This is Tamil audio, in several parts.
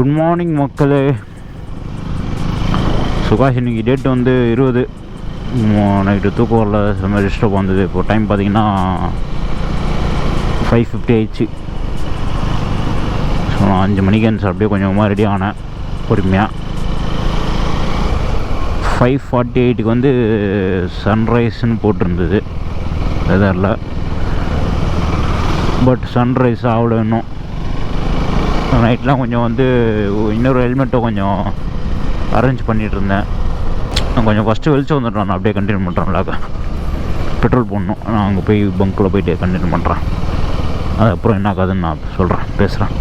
குட் மார்னிங் மக்களே. சுகாஷ் இன்னைக்கு டேட் வந்து 20. நைட்டு தூக்கம் வரல, செம்ம டிஸ்டர்ப் வந்தது. இப்போ டைம் பார்த்தீங்கன்னா 5:50 ஆயிடுச்சு. ஸோ நான் 5 மணிக்கு இருந்துச்சு, அப்படியே கொஞ்சமாக ரெடி ஆனேன் பொறுமையாக. 5:48க்கு வந்து சன்ரைஸ்ன்னு போட்டிருந்தது வெதரில். பட் சன்ரைஸ் ஆகல இன்னும். நைட்லாம் கொஞ்சம் வந்து இன்னொரு ஹெல்மெட்டை கொஞ்சம் அரேஞ்ச் பண்ணிகிட்டு இருந்தேன். நான் கொஞ்சம் ஃபஸ்ட்டு வெளிச்சம் வந்துட்டேன், நான் அப்படியே கண்டினியூ பண்ணுறேன்ல. பெட்ரோல் போடணும், நான் அங்கே போய் பங்க்கில் போய்ட்டு கண்டினியூ பண்ணுறேன். அது அப்புறம் என்ன ஆகாதுன்னு நான் சொல்கிறேன், பேசுகிறேன்.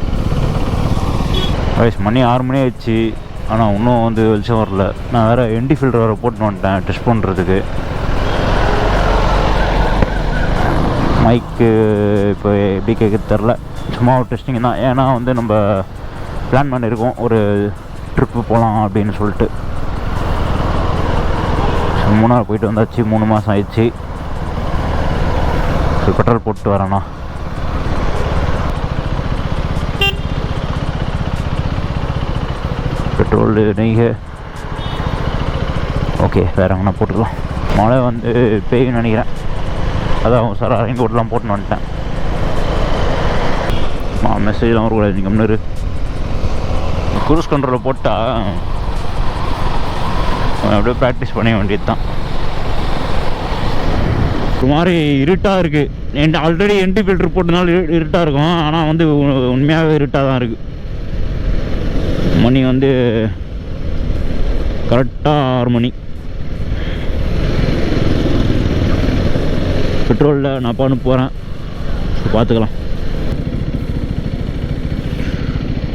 வயசு மணி 6 மணி ஆயிடுச்சு, ஆனால் இன்னும் வந்து வெளிச்சம் வரல. நான் வேறு என்டி ஃபில்டர் வேறு போட்டு வந்துட்டேன் டெஸ்ட் பண்ணுறதுக்கு. மைக்கு இப்போ எப்படி கேட்குறது தெரில, சும்மா ஒரு டெஸ்டிங் தான். ஏன்னா வந்து நம்ம பிளான் பண்ணியிருக்கோம் ஒரு ட்ரிப்பு போகலாம் அப்படின்னு சொல்லிட்டு. மூணாறு போயிட்டு வந்தாச்சு, 3 மாதம் ஆயிடுச்சு. ஸோ பெட்ரோல் போட்டு வரேண்ணா. பெட்ரோல் நெய்க ஓகே, வேறு எங்கன்னா போட்டுக்கலாம். மழை வந்து பெய்யும் நினைக்கிறேன், அதான் சார் ரெயின் கோட்லாம் போட்டுன்னு வந்துட்டேன். மெசேஜ்லாம் வரக்கூடாது, நீங்கள் முன்னாடி க்ரூஸ் கண்ட்ரோலில் போட்டால் அப்படியே ப்ராக்டிஸ் பண்ண வேண்டியது தான். ஒரு மாதிரி இருட்டாக இருக்குது. ஆல்ரெடி என்டி ஃபில்டர் போட்டதுனால இருட்டாக இருக்கும், ஆனால் வந்து உண்மையாகவே இருட்டாக தான் இருக்குது. மணி வந்து கரெக்டாக 6 மணி. பெட்ரோலில் நான் பண்ண போகிறேன், பார்த்துக்கலாம்.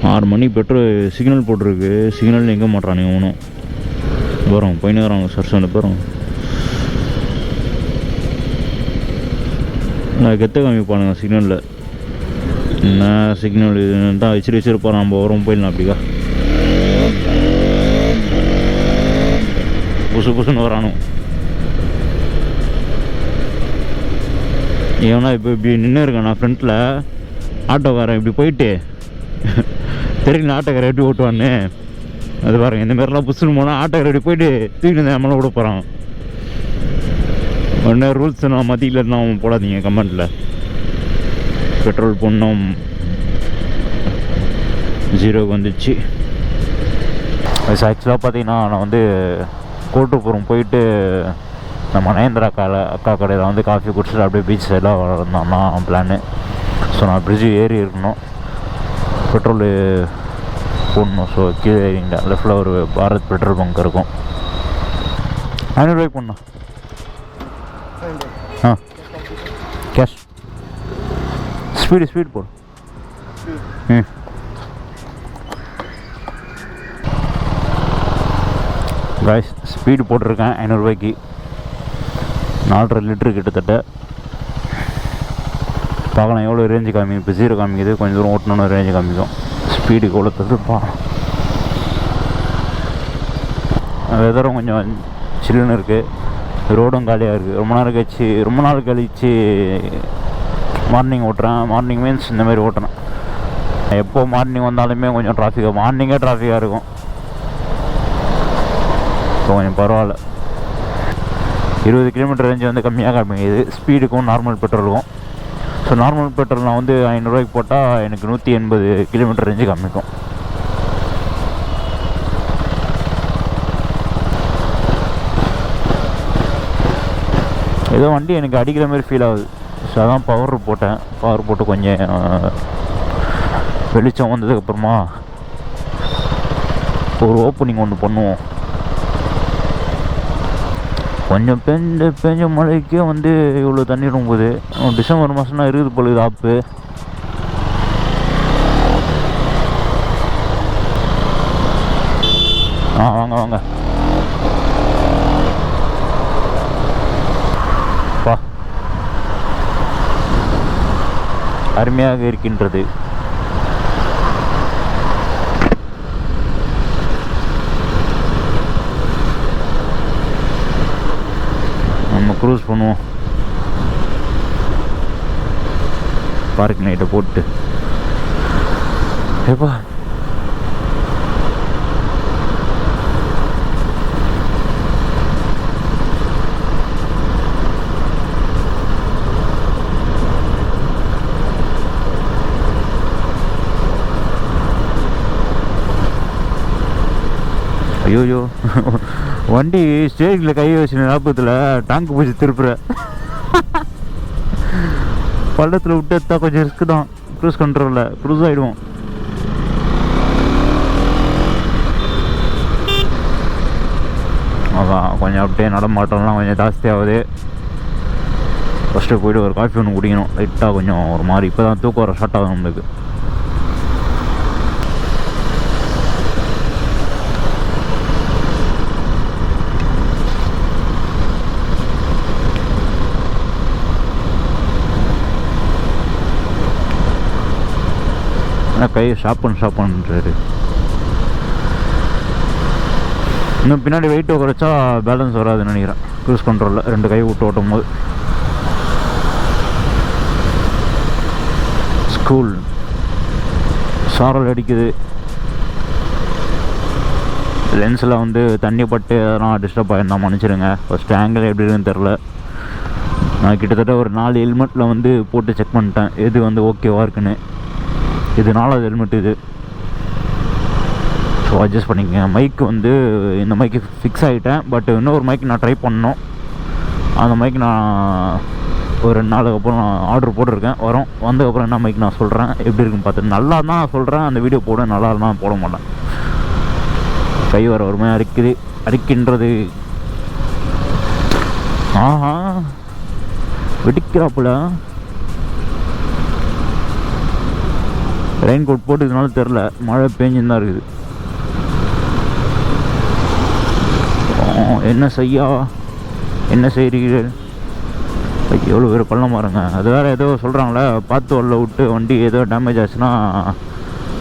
6 மணி பெட்ரோல். சிக்னல் போட்டிருக்கு, சிக்னல் எங்கே மாட்டுறானுங்க ஒன்றும். வரோம் போயின்னு வரோம் சார், சொன்ன போகிறோம். நான் கெத்த காமிப்பானுங்க சிக்னலில். என்ன சிக்னல் தான் வச்சிருப்போம், நம்ம வரோம் போயிடலாம். அப்படிக்கா புதுசுன்னு வரானு. ஏன்னா இப்போ இப்படி நின்று இருக்கேன் நான் ஃப்ரண்ட்டில். ஆட்டோக்காரன் இப்படி போயிட்டு தெரியல ஆட்டோக்காரன் எப்படி ஓட்டுவான்னு. அது பாருங்க, இந்த மாதிரிலாம் புதுசுன்னு போனால் ஆட்டோக்காரன் எப்படி போயிட்டு தூக்கிட்டு நம்மளாம் விட போகிறான். ஒன்று ரூல்ஸ் நான் மத்தியிலன்னா அவன் போடாதீங்க கமெண்டில். பெட்ரோல் போடணும். 0க்கு வந்துச்சு. ஆக்சுவலாக பார்த்தீங்கன்னா நான் வந்து கோட்டுப்புறம் போயிட்டு நம்ம மகேந்திரா அக்கா கடையில் வந்து காஃபி குடிச்சிட்டு அப்படியே பீச் சைடெலாம் வரணும்னா பிளான்னு. ஸோ நான் பிரிட்ஜு ஏறி இருக்கணும், பெட்ரோலு போடணும். ஸோ கீழே ஏறிங்க லெஃப்டில் ஒரு பாரத் பெட்ரோல் பங்க் இருக்கும். 500 ரூபாய்க்கு போடணும். கேஷ் ஸ்பீடு போடு. காய்ஸ் ஸ்பீடு போட்டிருக்கேன் 500 ரூபாய்க்கு. 4.5 லிட்டரு கிட்டத்தட்ட. பார்க்கலாம் எவ்வளோ ரேஞ்சு காமிக்கும். இப்போ 0 காமிக்குது, கொஞ்சம் தூரம் ஓட்டணுன்னு ரேஞ்சு காமிக்கும். ஸ்பீடுக்கு எவ்வளோ தருப்பா. வெதரும் கொஞ்சம் சில்லுன்னு இருக்குது, ரோடும் காலியாக இருக்குது. ரொம்ப நாள் கழிச்சு மார்னிங் ஓட்டுறேன். மார்னிங் மீன்ஸ் இந்தமாரி ஓட்டுறேன். எப்போ மார்னிங் வந்தாலுமே கொஞ்சம் மார்னிங்கே டிராஃபிக்காக இருக்கும். இப்போ கொஞ்சம் பரவாயில்ல. 20 கிலோமீட்டர் ரேஞ்சு வந்து கம்மியாக காமிக்குது ஸ்பீடுக்கும் நார்மல் பெட்ரோலுக்கும். ஸோ நார்மல் பெட்ரோல் நான் வந்து 500 ரூபாய்க்கு போட்டால் எனக்கு 180 கிலோமீட்டர் ரேஞ்சு காமிக்கும். ஏதோ வண்டி எனக்கு அடிக்கிற மாதிரி ஃபீல் ஆகுது. ஸோ அதான் பவர் போட்டு கொஞ்சம் வெளிச்சம் வந்ததுக்கப்புறமா ஒரு ஓப்பனிங் ஒன்று பண்ணுவோம். கொஞ்சம் பெஞ்ச மழைக்கே வந்து இவ்வளோ தண்ணி ரொம்புது. டிசம்பர் மாதம்னா இருக்குது பொழுது ஆப்பு. வாங்க பா, அருமையாக இருக்கின்றது. நம்ம க்ரூஸ் பண்ணுவோம். பார்க் நைட்டை போட்டு எப்பா ஐயோயோ, வண்டி ஸ்டேரிங்கில் கை வச்சு ஞாபகத்தில் டேங்க் பூச்சி திருப்புற. பள்ளத்தில் விட்டு எடுத்தா கொஞ்சம் ரிஸ்க் தான். க்ரூஸ் கண்ட்ரோலில் க்ரூஸ் ஆகிடுவோம். அதான் கொஞ்சம் அப்படியே நடமாட்டம்லாம் கொஞ்சம் ஜாஸ்தியாகுது. ஃபஸ்ட்டு போய்ட்டு ஒரு காஃபி ஒன்று குடிக்கணும். லைட்டாக கொஞ்சம் ஒரு மாதிரி இப்போ தான் தூக்கம் வர ஸ்டார்ட் ஆகும் நம்மளுக்கு. ஆனால் கை ஷாப்புன்றாரு. இன்னும் பின்னாடி வெயிட் குறைச்சா பேலன்ஸ் வராதுன்னு நினைக்கிறேன் க்ரூஸ் கண்ட்ரோலில் 2 கை விட்டு ஓட்டும் போது. ஸ்கூல் சாரல் அடிக்குது. லென்ஸில் வந்து தண்ணி பட்டு அதெல்லாம் டிஸ்டர்ப் ஆகிருந்தா மன்னிச்சிடுங்க. ஃபஸ்ட்டு ஆங்கிள் எப்படி இருக்குன்னு தெரில. நான் கிட்டத்தட்ட ஒரு 4 ஹெல்மெட்டில் வந்து போட்டு செக் பண்ணிட்டேன் எது வந்து ஓகேவாக இருக்குன்னு. இது 4வது ஹெல்மெட் இது. ஸோ அட்ஜஸ்ட் பண்ணிக்கங்க. மைக்கு வந்து இந்த மைக்கு ஃபிக்ஸ் ஆகிட்டேன். பட் இன்னொரு மைக் நான் ட்ரை பண்ணணும். அந்த மைக் நான் ஒரு 2 நாளுக்கு அப்புறம் நான் ஆர்டர் போட்டிருக்கேன். வந்ததுக்கப்புறம் என்ன மைக் நான் சொல்கிறேன் எப்படி இருக்குன்னு பார்த்துட்டு. நல்லா தான் சொல்கிறேன், அந்த வீடியோ போட நல்லா இருந்தால் போட மாட்டேன். கை வர ஒருமையாக அரிக்கின்றது. ஆஹா, வெடிக்கிறாப்புல. ரெயின் கோட் போட்டுக்கிறதுனால தெரில, மழை பெஞ்சுன்னு தான் இருக்குது. என்ன செய்கிறீர்கள்? எவ்வளோ பேர் பள்ளம் பாருங்க. அது வேறு ஏதோ சொல்கிறாங்களே, பார்த்து வரல விட்டு வண்டி ஏதோ டேமேஜ் ஆச்சுன்னா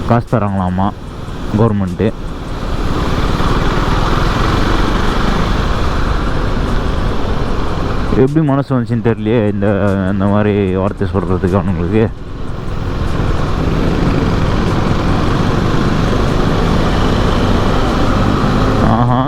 காசு தராங்களாமா கவர்மெண்ட்டு. எப்படி மனசு வந்துச்சுன்னு தெரியலையே இந்த மாதிரி வார்த்தை சொல்கிறதுக்கு அவனுங்களுக்கு. ஆஹா,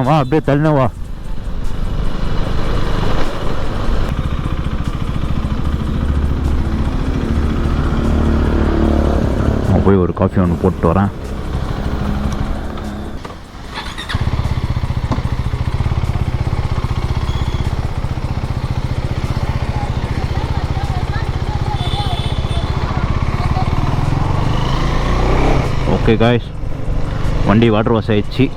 வா அப்படியே தள்ளின வா. போய் ஒரு காஃபி ஒன்று போட்டு வரேன். ஓகே காய்ஸ், வண்டி வாட்டர் வாஷ் ஆயிடுச்சு.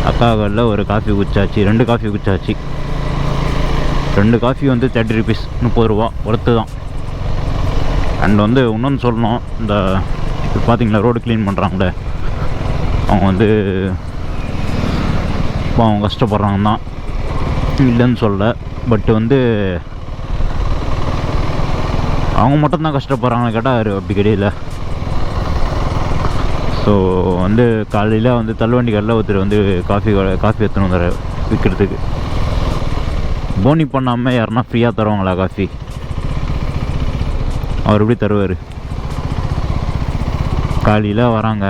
அக்காவில் ஒரு காஃபி குடிச்சாச்சு, 2 காஃபி குடிச்சாச்சு. 2 காஃபி வந்து 30 rupees, 30 ரூபா ஒர்த்து தான். அண்ட் வந்து இன்னொன்று சொல்லணும், இந்த பார்த்தீங்களா ரோடு க்ளீன் பண்ணுறாங்களே, அவங்க வந்து அவங்க கஷ்டப்படுறாங்க தான், இல்லைன்னு சொல்ல. பட்டு வந்து அவங்க மட்டும்தான் கஷ்டப்படுறாங்கன்னு கேட்டால் அப்படி கிடையாது. ஸோ வந்து காலையில் வந்து தள்ளுவண்டி கடையில் ஒருத்தர் வந்து காஃபி எடுத்துன்னு வந்துடுற விற்கிறதுக்கு. போனி பண்ணாமல் யாருன்னா ஃப்ரீயாக தருவாங்களா காஃபி? அவர் எப்படி தருவார்? காலையில் வராங்க,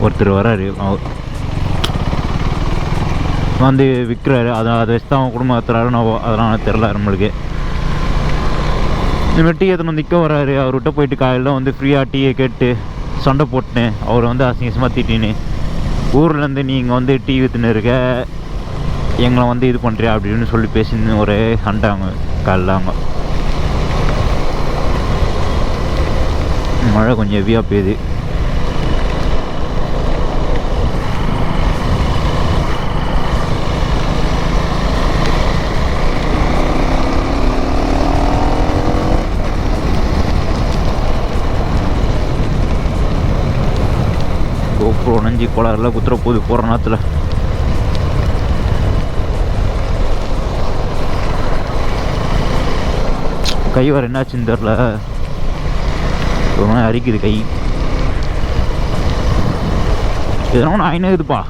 ஒருத்தர் வராரு, வந்து விற்கிறாரு. அதை வச்சு தான் அவன் குடும்பம் நடத்துறாருன்னு அதெல்லாம் தெரில நம்மளுக்கு. இனிமேல் டீ எத்தனை நிற்க வராரு, அவர்கிட்ட போயிட்டு காலையில் வந்து ஃப்ரீயாக டீயை கேட்டு சண்டை போட்டுனேன். அவர் வந்து அசிங்கமாக திட்டின்னு, ஊர்லேருந்து நீங்கள் வந்து டீ விற்றுன்னு இருக்க, எங்களை வந்து இது பண்ணுறியா அப்படின்னு சொல்லி பேசின்னு ஒரே சண்டை அவங்க காலையில். அவங்க மழை கொஞ்சம் ஹெவியாக பெய்யுது. GoPro நஞ்சி கோளாறுல குத்துற போது போகிற நேரத்தில். கை வர என்னாச்சுன்னு தெரில, ஒரு மாதிரி அரிக்குது கை. இதெல்லாம் ஒன்று ஆயினுதுப்பா.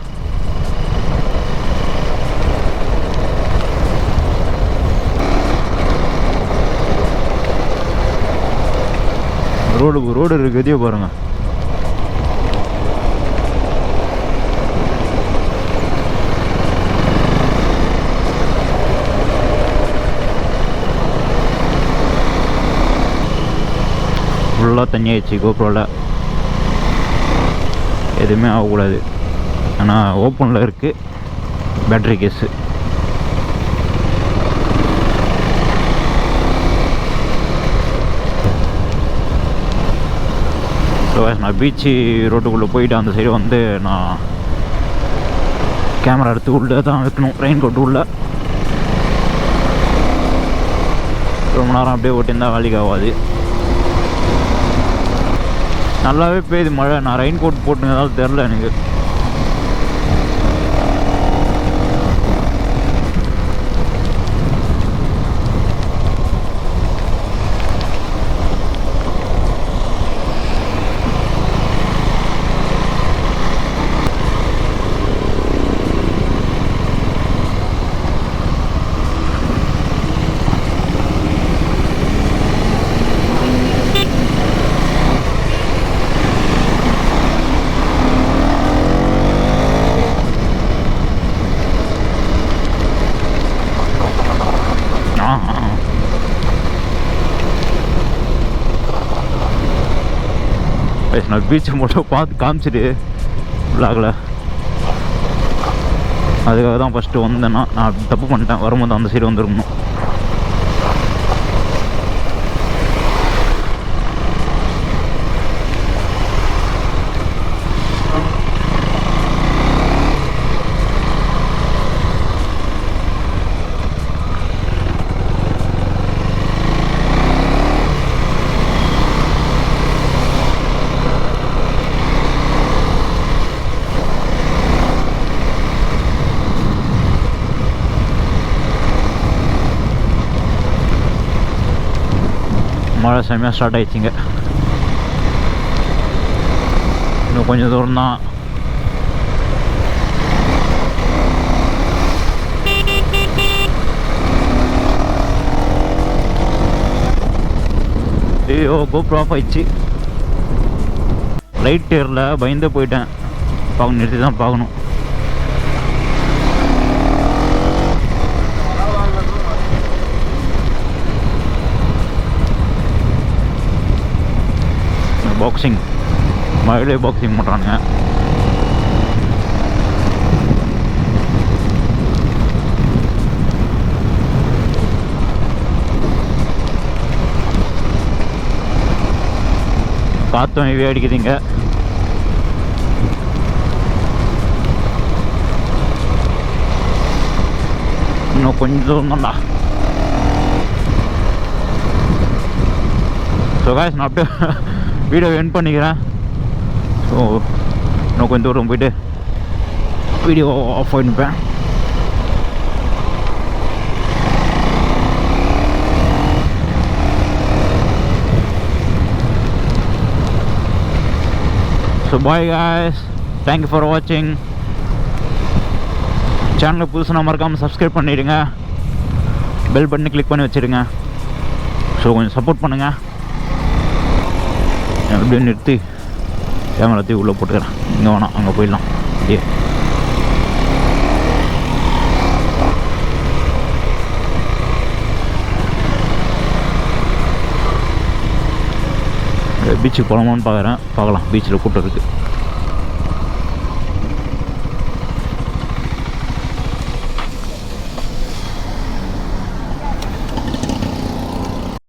ரோடு இருக்குது, எதையோ பாருங்க. ஃபுல்லாக தண்ணி ஆயிடுச்சு. கோப்ரோவில் எதுவுமே ஆகக்கூடாது. ஆனால் ஓப்பனில் இருக்குது பேட்ரி கேஸு. ஸோ நான் பீச்சு ரோட்டுக்குள்ளே போயிட்டு அந்த சைடு வந்து நான் கேமரா எடுத்து உள்ளே தான் வைக்கணும். ரெயின் கோட்டு உள்ள ரொம்ப நேரம் அப்படியே ஓட்டியிருந்தால் வேலைக்கு ஆகாது. நல்லாவே பெய்யுது மழை. நான் ரெயின் கோட் போட்டுனதாலும் தெரில எனக்கு. நான் பீச்சை மட்டும் பார்த்து காமிச்சிட்டு விளாகல. அதுக்காக தான் ஃபஸ்ட்டு வந்தேன்னா நான் தப்பு பண்ணிட்டேன். வரும்போது அந்த சைடு வந்துருக்கணும். மழை செம்மையாக ஸ்டார்ட் ஆகிடுச்சிங்க. இன்னும் கொஞ்சம் தூரம் தான். ஐயோ GoPro ஆஃப் ஆயிடுச்சு. லைட் ஏரில் பயந்து போயிட்டேன். பார்க்கணும், நிறுத்தி தான் பார்க்கணும். பாக்ஸிங் மழையிலே பாக்ஸிங் பண்ணுறானுங்க. காற்றும் இவே அடிக்குதுங்க. இன்னும் கொஞ்சம் தூரம் தான்டா. ஸோ காய்ஸ் நான் அப்படியே வீடியோ எண்ட் பண்ணிக்கிறேன். ஸோ இன்னும் கொஞ்சம் தூரம் போயிட்டு வீடியோ ஆஃப் பண்ணிப்பேன். So bye guys, thank you for வாட்சிங். சேனலை புதுசுனா மறக்காமல் சப்ஸ்கிரைப் பண்ணிவிடுங்க. பெல் பட்டனை கிளிக் பண்ணி வச்சுருங்க. ஸோ கொஞ்சம் சப்போர்ட் பண்ணுங்கள். அப்படியே நிறுத்தி கேமராத்தையும் உள்ளே போட்டுக்கிறேன். இங்கே வேணாம், அங்கே போயிடலாம். பீச்சுக்கு போகலாமான்னு பார்க்குறேன். பார்க்கலாம், பீச்சில் கூட்டம் இருக்குது.